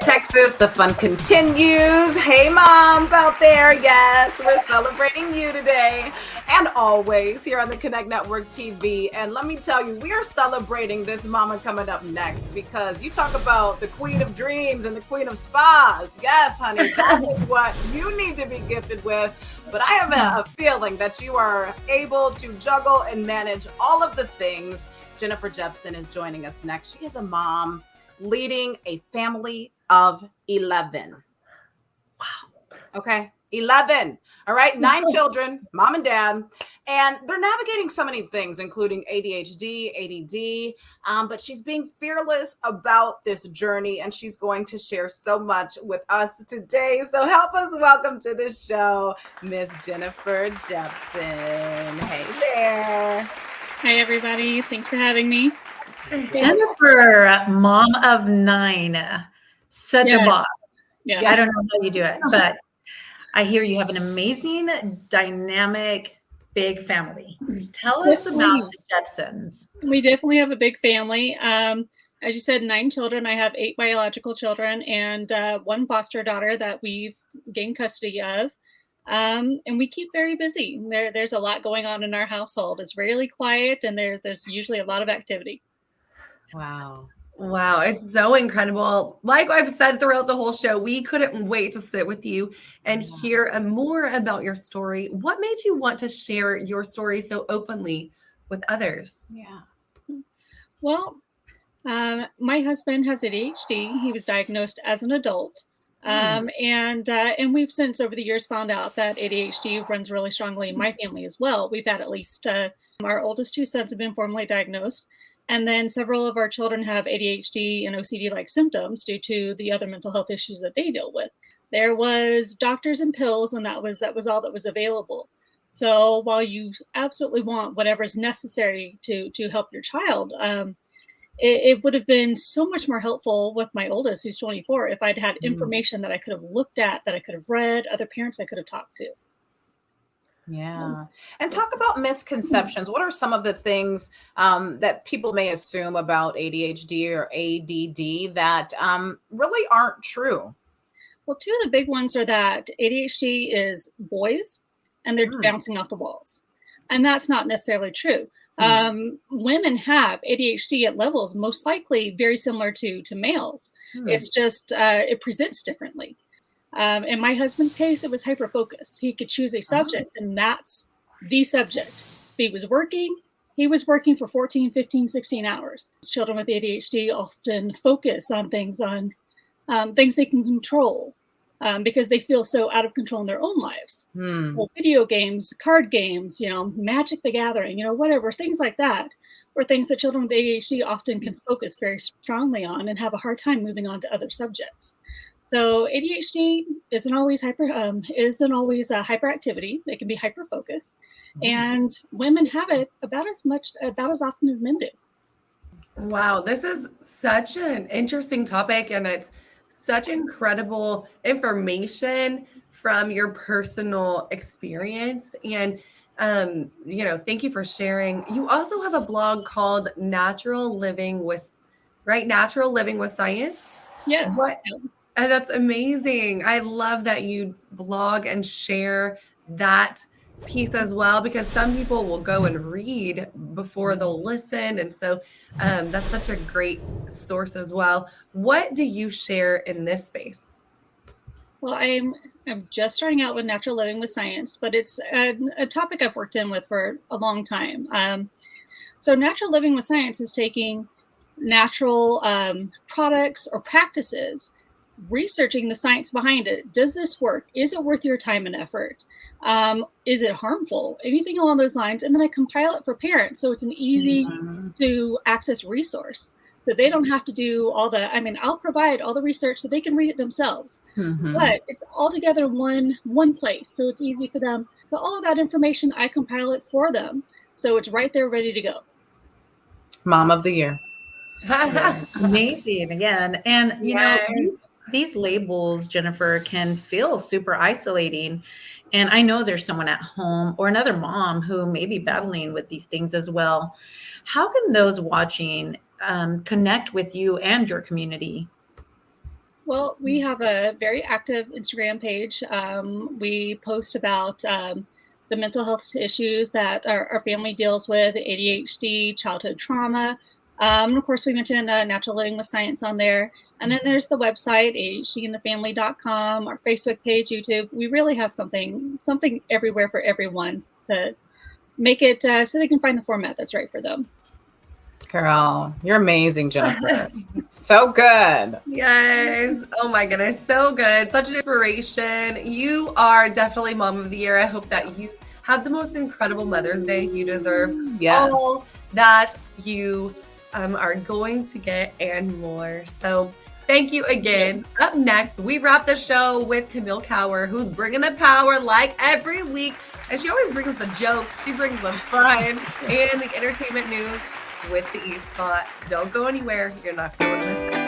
Texas, the fun continues. Hey, moms out there. Yes, we're celebrating you today and always here on the Connect Network TV. And let me tell you, we are celebrating this mama coming up next because you talk about the queen of dreams and the queen of spas. Yes, honey, that is what you need to be gifted with. But I have a feeling that you are able to juggle and manage all of the things. Jennifer Jeppson is joining us next. She is a mom leading a family of 11. Wow. Okay. 11. All right. 9 children, mom and dad. And they're navigating so many things, including ADHD, ADD. But she's being fearless about this journey, and she's going to share so much with us today. So help us welcome to the show, Miss Jennifer Jeppson. Hey there. Hi, everybody. Thanks for having me. Jennifer, mom of 9, such a boss. Yeah. I don't know how you do it, but I hear you have an amazing, dynamic, big family. Tell us about the Jeppsons. We definitely have a big family. As you said, 9 children. I have 8 biological children and 1 foster daughter that we've gained custody of. And we keep very busy. There's a lot going on in our household. It's rarely quiet, and there's usually a lot of activity. Wow. It's so incredible. Like I've said throughout the whole show, we couldn't wait to sit with you and hear more about your story. What made you want to share your story so openly with others? Yeah. Well, my husband has ADHD. He was diagnosed as an adult. And we've since over the years found out that ADHD runs really strongly in my family as well. We've had at least our oldest 2 sons have been formally diagnosed. And then several of our children have ADHD and OCD-like symptoms due to the other mental health issues that they deal with. There was doctors and pills, and that was all that was available. So while you absolutely want whatever is necessary to help your child, it would have been so much more helpful with my oldest, who's 24, if I'd had information that I could have looked at, that I could have read, other parents I could have talked to. Yeah. And talk about misconceptions. What are some of the things that people may assume about ADHD or ADD that really aren't true? Well, 2 of the big ones are that ADHD is boys and they're bouncing off the walls. And that's not necessarily true. Women have ADHD at levels most likely very similar to males. It's just it presents differently. In my husband's case, it was hyperfocus. He could choose a subject, and that's the subject. If he was working for 14, 15, 16 hours. Children with ADHD often focus on things they can control because they feel so out of control in their own lives. Well, video games, card games, Magic the Gathering, whatever, things like that, or things that children with ADHD often can focus very strongly on and have a hard time moving on to other subjects. So ADHD isn't always hyperactivity. They can be hyperfocus, and women have it about as often as men do. Wow, this is such an interesting topic, and it's such incredible information from your personal experience. And thank you for sharing. You also have a blog called Natural Living with Science. Yes. And that's amazing. I love that you blog and share that piece as well, because some people will go and read before they'll listen. And so that's such a great source as well. What do you share in this space? Well, I'm just starting out with Natural Living with Science, but it's a topic I've worked in with for a long time. So Natural Living with Science is taking natural products or practices, researching the science behind it. Does this work? Is it worth your time and effort? Is it harmful? Anything along those lines. And then I compile it for parents. So it's an easy to access resource. So they don't have to do I'll provide all the research so they can read it themselves. But it's all together in one place. So it's easy for them. So all of that information, I compile it for them. So it's right there ready to go. Mom of the year. Amazing again. And these labels, Jennifer, can feel super isolating. And I know there's someone at home or another mom who may be battling with these things as well. How can those watching connect with you and your community? Well, we have a very active Instagram page. We post about the mental health issues that our family deals with, ADHD, childhood trauma. And of course, we mentioned Natural Living with Science on there. And then there's the website, ADHDinthefamily.com, our Facebook page, YouTube. We really have something everywhere for everyone to make it so they can find the format that's right for them. Girl, you're amazing, Jennifer. So good. Yes. Oh my goodness. So good. Such an inspiration. You are definitely Mom of the Year. I hope that you have the most incredible Mother's Day. You deserve all that you are going to get and more. So thank you again. Up next, we wrap the show with Camille Cower, who's bringing the power like every week. And she always brings the jokes. She brings the fun and the entertainment news with the E-Spot. Don't go anywhere. You're not going to miss it.